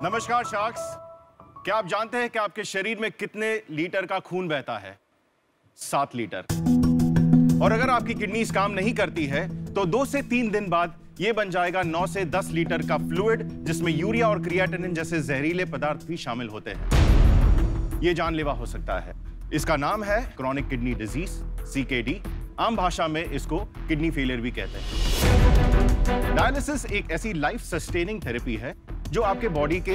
नमस्कार शार्क्स। क्या आप जानते हैं कि आपके शरीर में कितने लीटर का खून बहता है? 7 लीटर। और अगर आपकी किडनीज काम नहीं करती है तो 2 से 3 दिन बाद यह बन जाएगा 9 से 10 लीटर का फ्लूइड, जिसमें यूरिया और क्रिएटिनिन जैसे जहरीले पदार्थ भी शामिल होते हैं। यह जानलेवा हो सकता है। इसका नाम है क्रॉनिक किडनी डिजीज, CKD। आम भाषा में इसको किडनी फेलियर भी कहते हैं। डायलिसिस एक ऐसी लाइफ सस्टेनिंग थेरेपी है जो आपके बॉडी के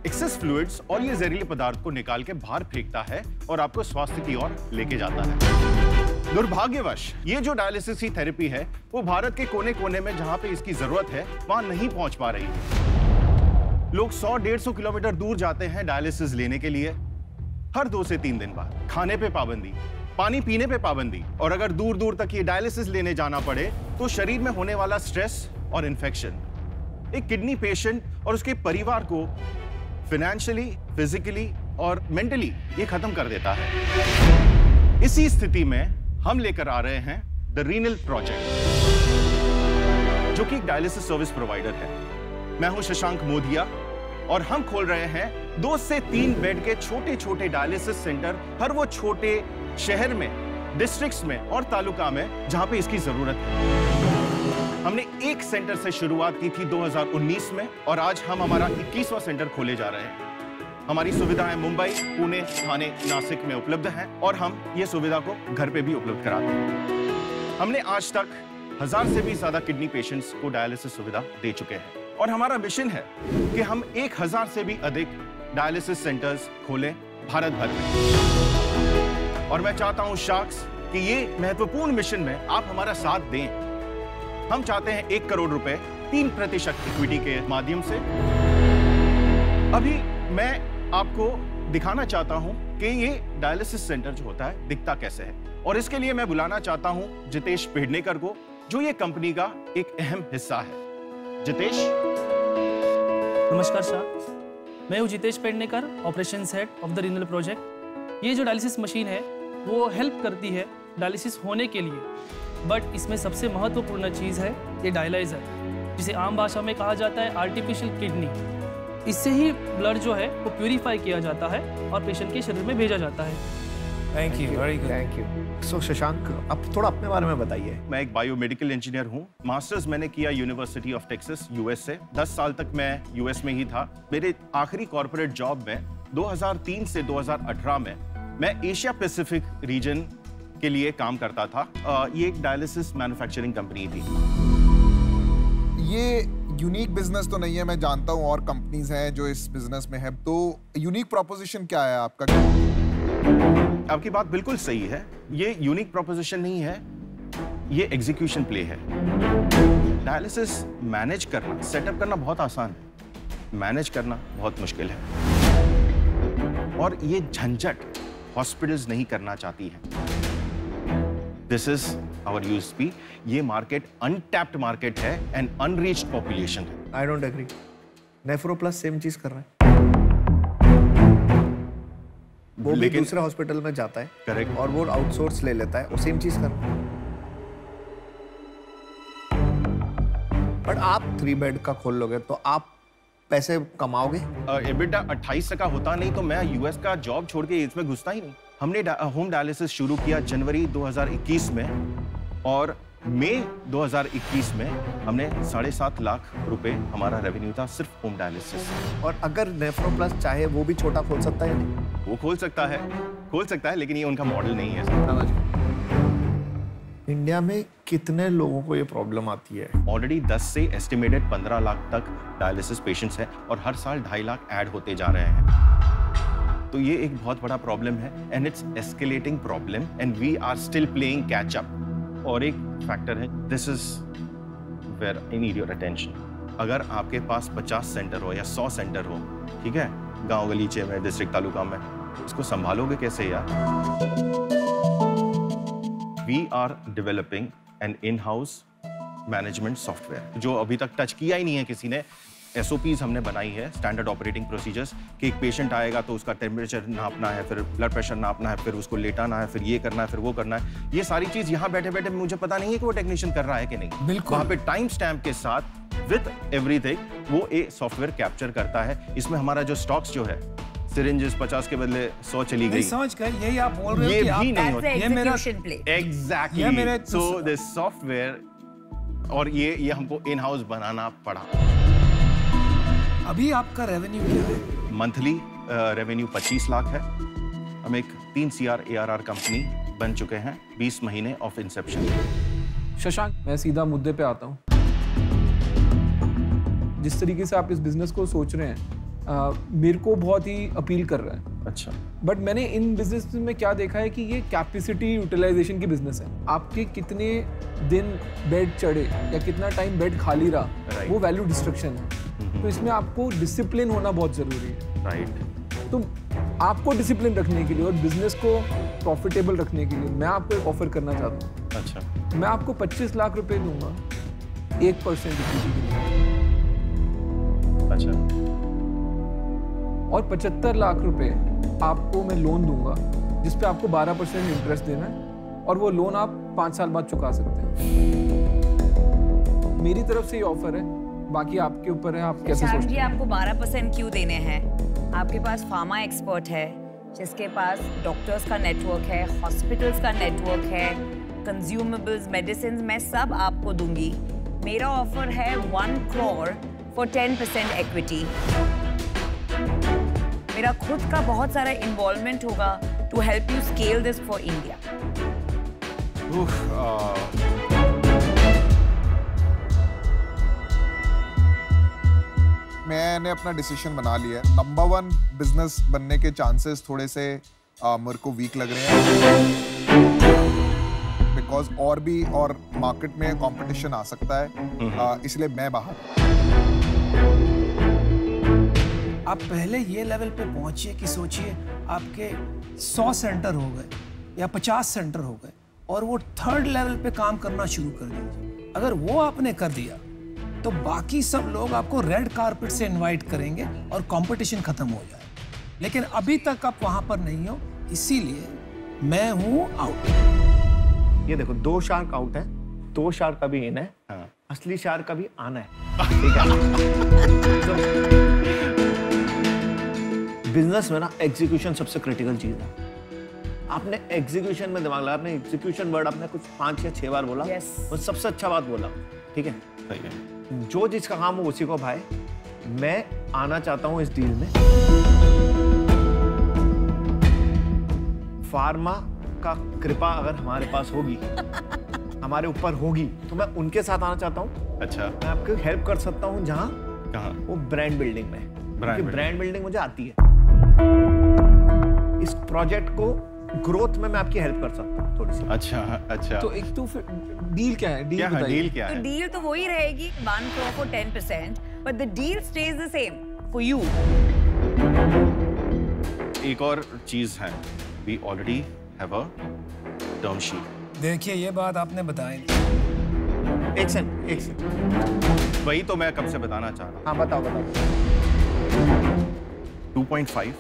एक्सेस फ्लूइड्स और ये जहरीले पदार्थ को निकाल के बाहर फेंकता है और आपको स्वास्थ्य की ओर लेके जाता है। दुर्भाग्यवश ये जो डायलिसिस की थेरेपी है वो भारत के कोने कोने में जहां पे इसकी जरूरत है वहां नहीं पहुंच पा रही है। लोग 100-150 किलोमीटर दूर जाते हैं डायलिसिस लेने के लिए, हर 2 से 3 दिन बाद। खाने पे पाबंदी, पानी पीने पे पाबंदी, और अगर दूर दूर तक ये डायलिसिस लेने जाना पड़े तो शरीर में होने वाला स्ट्रेस और इन्फेक्शन एक किडनी पेशेंट और उसके परिवार को फाइनेंशियली, फिजिकली और मेंटली ये खत्म कर देता है। इसी स्थिति में हम लेकर आ रहे हैं द रीनल प्रोजेक्ट, जो कि एक डायलिसिस सर्विस प्रोवाइडर है। मैं हूं शशांक मोदिया और हम खोल रहे हैं 2 से 3 बेड के छोटे छोटे डायलिसिस सेंटर हर वो छोटे शहर में, डिस्ट्रिक्ट्स में और तालुका में जहां पे इसकी जरूरत है। हमने एक सेंटर से शुरुआत की थी 2019 में और आज हम हमारा 21वां सेंटर खोले जा रहे हैं। हमारी सुविधाएं मुंबई, पुणे, ठाणे, नासिक में उपलब्ध हैं और हम ये सुविधा को घर पे भी उपलब्ध कराते हैं। हमने आज तक 1000 से भी ज्यादा किडनी पेशेंट्स को डायलिसिस सुविधा दे चुके हैं और हमारा मिशन है कि हम 1000 से भी अधिक डायलिसिस सेंटर्स खोलें भारत भर में। और मैं चाहता हूं शार्क्स कि ये महत्वपूर्ण मिशन में आप हमारा साथ दें। हम चाहते हैं 1 करोड़ रुपए 3% इक्विटी के माध्यम से। अभी मैं आपको दिखाना चाहता हूं कि ये डायलिसिस सेंटर जो होता है दिखता कैसे है, और इसके लिए मैं बुलाना चाहता हूं जितेश पेडनेकर को, जो ये कंपनी का एक अहम हिस्सा है। जितेश। नमस्कार सर, मैं हूं Jitesh Pednekar, operations head of the renal project. ये जो डायलिसिस मशीन है वो हेल्प करती है डायलिसिस होने के लिए, बट इसमें सबसे महत्वपूर्ण चीज़ है ये डायलाइजर, जिसे आम भाषा में कहा जाता है आर्टिफिशियल किडनी। इससे ही ब्लड जो है वो प्यूरिफाई किया जाता है और पेशेंट के शरीर में भेजा जाता है। Thank you, very good, thank you. So Shashank, अब थोड़ा अपने बारे में बताइए। मैं एक बायोमेडिकल इंजीनियर हूँ। मास्टर्स मैंने किया यूनिवर्सिटी ऑफ टेक्सास, US से। 10 साल तक मैं US में ही था। मेरे आखिरी कॉर्पोरेट जॉब में 2003 से 2018 में मैं एशिया पैसिफिक रीजन के लिए काम करता था। ये एक डायलिसिस मैन्युफैक्चरिंग कंपनी थी। ये यूनिक बिजनेस तो नहीं है, मैं जानता हूँ और कंपनीज हैं जो इस बिजनेस में है, तो यूनिक प्रोपोजिशन क्या है आपका? आपकी बात बिल्कुल सही है। ये यूनिक प्रोपोजिशन नहीं है, ये एग्जीक्यूशन प्ले है। डायलिसिस मैनेज करना, सेटअप करना बहुत आसान है, मैनेज करना बहुत मुश्किल है। और ये झंझट हॉस्पिटल्स नहीं करना चाहती हैं। This is our USP. ये मार्केट अनटैप्ड मार्केट है एंड अनरीच्ड पॉपुलेशन है। I don't agree. Nephro Plus same चीज कर रहा है, वो भी दूसरे हॉस्पिटल में जाता है, करेक्ट, और वो आउटसोर्स ले लेता है, वो सेम चीज कर रहा है। बट आप 3 बेड का खोल लोगे तो आप पैसे कमाओगे? EBITDA 28 का होता नहीं तो मैं US का जॉब छोड़ के इसमें घुसता ही नहीं। हमने होम डायलिसिस शुरू किया जनवरी 2021 में और मई 2021 में हमने 7.5 लाख रुपए हमारा रेवेन्यू था सिर्फ होम डायलिसिस। और अगर नेफ्रो प्लस चाहे वो भी छोटा खोल सकता है या नहीं? वो खोल सकता है, लेकिन ये उनका मॉडल नहीं है। इंडिया में कितने लोगों को ये प्रॉब्लम आती है? ऑलरेडी 10 से एस्टिमेटेड 15 लाख तक डायलिसिस पेशेंट्स हैं और हर साल 2.5 लाख ऐड होते जा रहे हैं। तो ये एक बहुत बड़ा प्रॉब्लम है and it's escalating problem and we are still playing catch up. और एक फैक्टर है, this is where I need your attention. अगर आपके पास 50 सेंटर हो या 100 सेंटर हो, ठीक है, गांव गलीचे में, डिस्ट्रिक्ट तालुका में, इसको संभालोगे कैसे यार? We are developing an in house management software जो अभी तक टच किया ही नहीं है किसी ने। SOPs हमने बनाई है, स्टैंडर्ड ऑपरेटिंग प्रोसीजर्स, कि एक पेशेंट आएगा तो उसका टेम्परेचर नापना है, फिर ब्लड प्रेशर नापना है, फिर उसको लेटाना है, फिर ये करना है, फिर वो करना है। ये सारी चीज़ यहाँ बैठे बैठे मुझे पता नहीं है कि वो टेक्नीशियन कर रहा है कि नहीं। बिल्कुल। वहाँ पे टाइम स्टैम्प के साथ विद एवरीथिंग वो सॉफ्टवेयर कैप्चर करता है। इसमें हमारा जो स्टॉक्स जो है, सिरिंजेस 50 के बदले 100 चली गई, समझ गए, यही आप बोल रहे हो ये कि भी आप नहीं होता। ये मेरा एग्जैक्टली। सो दिस सॉफ्टवेयर, और ये हमको इन हाउस बनाना पड़ा। अभी आपका रेवेन्यू क्या है? मंथली रेवेन्यू 25 लाख है। हम एक 3 CR ARR कंपनी बन चुके हैं 20 महीने ऑफ इंसेप्शन। शशांक, मैं सीधा मुद्दे पे आता हूँ। जिस तरीके से आप इस बिजनेस को सोच रहे हैं, मेरे को बहुत ही अपील कर रहा है। अच्छा। बट मैंने इन बिजनेस में क्या देखा है कि ये कैपेसिटी यूटिलाइजेशन की बिजनेस है। आपके कितने दिन बेड चढ़े या कितना टाइम बेड खाली रहा, वो वैल्यू डिस्ट्रक्शन है। तो इसमें आपको डिसिप्लिन होना बहुत जरूरी है। राइट। तो आपको डिसिप्लिन रखने के लिए और बिजनेस को प्रॉफिटेबल रखने के लिए मैं आपको एक ऑफर करना चाहता हूँ। अच्छा। मैं आपको 25 लाख रुपए दूंगा 1% इक्विटी के लिए। अच्छा। और 75 लाख रुपए आपको मैं लोन दूंगा, जिसपे आपको 12% इंटरेस्ट देना है, और वो लोन आप 5 साल बाद चुका सकते हैं। मेरी तरफ से ये ऑफर है, बाकी आपके ऊपर है, आप कैसे सोचते जी हैं। आपको 12% क्यों देने हैं? आपके पास फार्मा एक्सपर्ट है, जिसके पास डॉक्टर्स का नेटवर्क है, हॉस्पिटल्स का नेटवर्क है, कंज्यूमेबल्स, मेडिसिन, मैं सब आपको दूंगी। मेरा ऑफर है 1 crore फॉर 10% इक्विटी। मेरा खुद का बहुत सारा इन्वॉल्वमेंट होगा to help you scale this for India. मैंने अपना डिसीजन बना लिया है। नंबर 1 बिजनेस बनने के चांसेस थोड़े से मेरे को वीक लग रहे हैं, बिकॉज और मार्केट में कंपटीशन आ सकता है, इसलिए मैं बाहर। आप पहले ये लेवल पे पहुंचिए कि सोचिए आपके 100 सेंटर हो गए या 50 सेंटर हो गए, और वो 3rd लेवल पे काम करना शुरू कर दीजिए। अगर वो आपने कर दिया तो बाकी सब लोग आपको रेड कारपेट से इनवाइट करेंगे और कंपटीशन खत्म हो जाएगा। लेकिन अभी तक आप वहां पर नहीं हो, इसीलिए मैं हूं आउट। ये देखो, 2 शार्क आउट है, 2 शार्क का भी इन है। हाँ। असली शार्क का भी आना है। ठीक है। बिजनेस में ना एग्जीक्यूशन सबसे क्रिटिकल चीज है। आपने एग्जीक्यूशन में दिमाग लगा, आपने एग्जीक्यूशन वर्ड आपने कुछ 5 या 6 बार बोला। वो सबसे अच्छा बात बोला। ठीक है, सही है। जो जिसका काम हो उसी को भाई। मैं आना चाहता हूं इस डील में। फार्मा का कृपा अगर हमारे पास होगी, हमारे ऊपर होगी, तो मैं उनके साथ आना चाहता हूं। अच्छा। मैं आपको हेल्प कर सकता हूं जहां, कहाँ? वो ब्रांड बिल्डिंग में। ब्रांड बिल्डिंग मुझे आती है। इस प्रोजेक्ट को ग्रोथ में मैं आपकी हेल्प कर सकता हूँ थोड़ी सी। अच्छा। तो एक तो फिर डील क्या है? क्या है? डील क्या तो है? डील तो वही रहेगी 1 crore for 10%, but the deal stays the same for you. एक और चीज है, we already have a term sheet। देखिए, ये बात आपने बताई नहीं। एक सेकंड। वही तो मैं कब से बताना चाह रहा हाँ, बताओ। 2.5,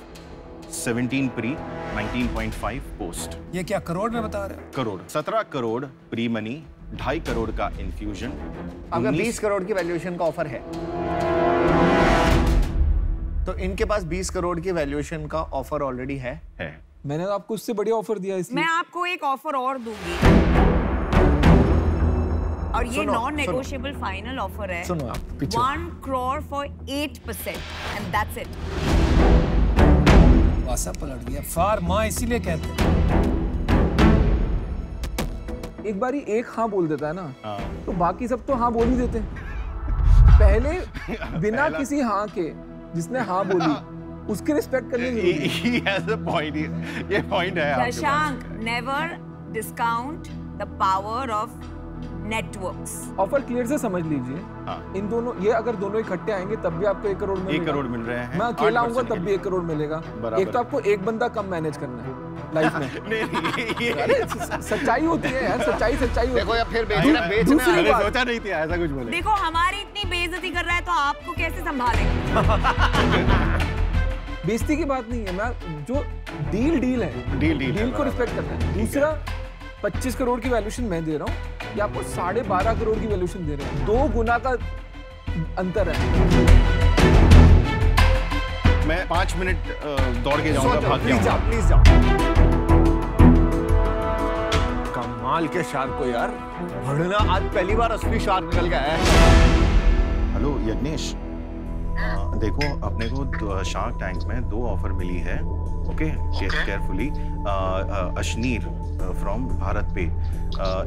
17 प्री, 19.5 पोस्ट। ये क्या करोड़ में बता रहे हो? करोड़। 17 करोड़ प्री मनी, 2.5 करोड़ का इन्फ्यूजन। अगर 20 करोड़ की वैल्यूएशन का ऑफर है, तो इनके पास 20 करोड़ की वैल्यूएशन का ऑफर ऑलरेडी है। मैंने तो आपको उससे बढ़िया ऑफर दिया, इसलिए मैं आपको एक ऑफर और दूंगी, और ये नॉन नेगोशिएबल फाइनल ऑफर है। सुनो आप पीछे। 1 crore for 8% and that's it। वासा पलट गया। फार्मा इसीलिए कहते हैं। एक बारी एक हाँ बोल देता है ना, तो बाकी सब तो हाँ बोल ही देते हैं। पहले बिना किसी हाँ के जिसने हाँ बोली उसकी रिस्पेक्ट करनी जरूरी है। ये पॉइंट है आपके पास। Shashank, never discount the power of networks. Offer clear से समझ लीजिए। हाँ। इन दोनों, ये अगर दोनों इकट्ठे आएंगे तब भी आपको 1 करोड़ मिलेगा। 1 करोड़ मिल रहे हैं। मैं अकेला आऊंगा तब भी 1 करोड़ मिलेगा। एक तो आपको एक बंदा कम मैनेज करना है लाइफ में। अरे सच्चाई होती है यार, सच्चाई होती है। देखो यार, फिर दूसरी बात, सोचा नहीं थी ऐसा कुछ बोले। देखो, हमारी इतनी बेइज्जती बेइज्जती कर रहा है तो आपको कैसे संभालेंगे? बेइज्जती की बात नहीं है, मैं जो डील है, डील को रिस्पेक्ट करना है। दूसरा 25 करोड़ की वैल्यूएशन मैं दे रहा हूँ, या आपको 12.5 करोड़ की वैल्यूएशन दे रहे हैं, 2 गुना का अंतर है। मैं 5 मिनट दौड़ के जाऊंगा, भाग जाऊंगा। प्लीज जाओ। कमाल के शार्क को यार, भड़ना आज पहली बार असली शार्क निकल गया है। हेलो यज्ञेश, देखो अपने को शार्क टैंक में 2 ऑफर मिली है। Okay, carefully. Ashneer from Bharat पे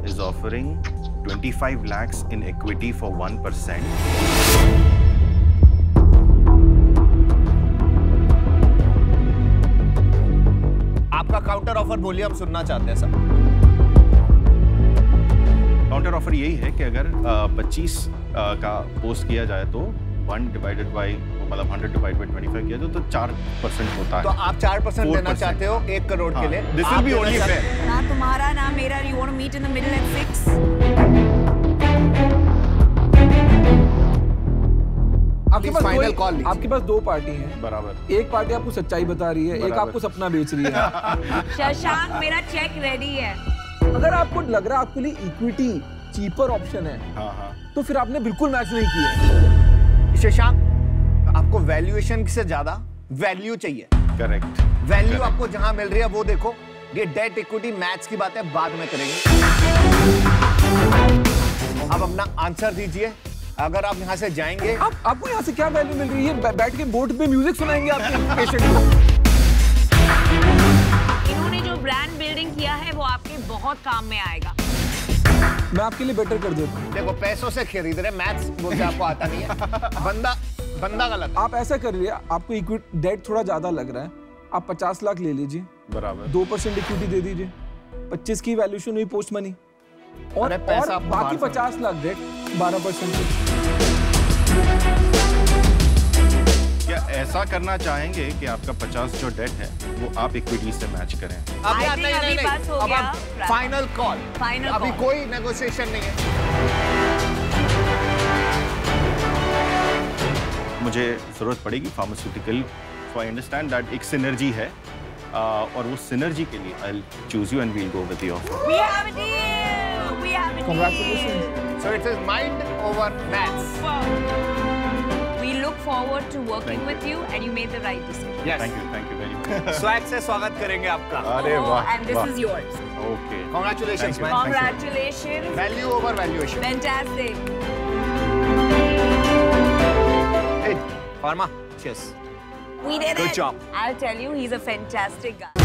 is offering 25 lakhs in equity for 1%. आपका काउंटर ऑफर बोलिए, हम सुनना चाहते हैं सर। काउंटर ऑफर यही है कि अगर 25 का पोस्ट किया जाए तो 1 divided by, मतलब 100 divided by 25 किया जाए तो 4% होता है। तो आप 4% देना चाहते हो 1 करोड़ के लिए? This will be only fair. ना तुम्हारा ना मेरा, you want to meet in the middle at 6? आपके पास 2 पार्टी हैं। बराबर। एक पार्टी आपको सच्चाई बता रही है, एक आपको सपना बेच रही है। शशांक, मेरा चेक रेडी है। अगर आपको लग रहा है आपके लिए इक्विटी चीपर ऑप्शन है, हाँ, तो फिर आपने बिल्कुल मैच नहीं किया। शशांक, आपको वैल्यूएशन से ज्यादा वैल्यू चाहिए। करेक्ट। वैल्यू आपको जहां मिल रही है वो देखो। ये डेट इक्विटी मैच की बात है, बाद में करेंगे। अब अपना आंसर दीजिए। अगर आप यहाँ से जाएंगे, आपको यहाँ से क्या वैल्यू मिल रही है? बैठ के बोर्ड पे म्यूजिक सुनाएंगे आपके पेशेंट को। इन्होंने जो ब्रांड बिल्डिंग किया है वो आपके बहुत काम में आएगा। मैं आपके लिए बेटर कर देता हूँ। देखो, पैसों से खरीद रहे, मैथ्स बोलते आपको आता नहीं है। बंदा गलत। आप ऐसा करिए, आपको इक्विटी डेट थोड़ा ज्यादा लग रहा है, आप 50 लाख ले लीजिए। बराबर। 2% इक्विटी दे दीजिए, 25 की वैल्यूएशन हुई पोस्ट मनी, और बाकी 50 लाख डेट 12%। क्या ऐसा करना चाहेंगे कि आपका 50 जो डेट है वो आप इक्विटी से मैच करें? नहीं, फाइनल कॉल। अभी कोई नेगोशिएशन नहीं है। मुझे जरूरत पड़ेगी pharmaceutical, so I understand that एक सिनर्जी है, और वो सिनर्जी के लिए I will choose you and we will go with your offer. We have a deal. We have a deal. Congratulations. So it is mind over maths. We look forward to working with you, and you made the right decision. Yes. Thank you very much. Swag से स्वागत करेंगे आपका। अरे वाह, And this is yours. Okay, Congratulations, man. Congratulations. Value over valuation. Fantastic. Hey, Pharma, cheers. We did it. Good job. I'll tell you, he's a fantastic guy.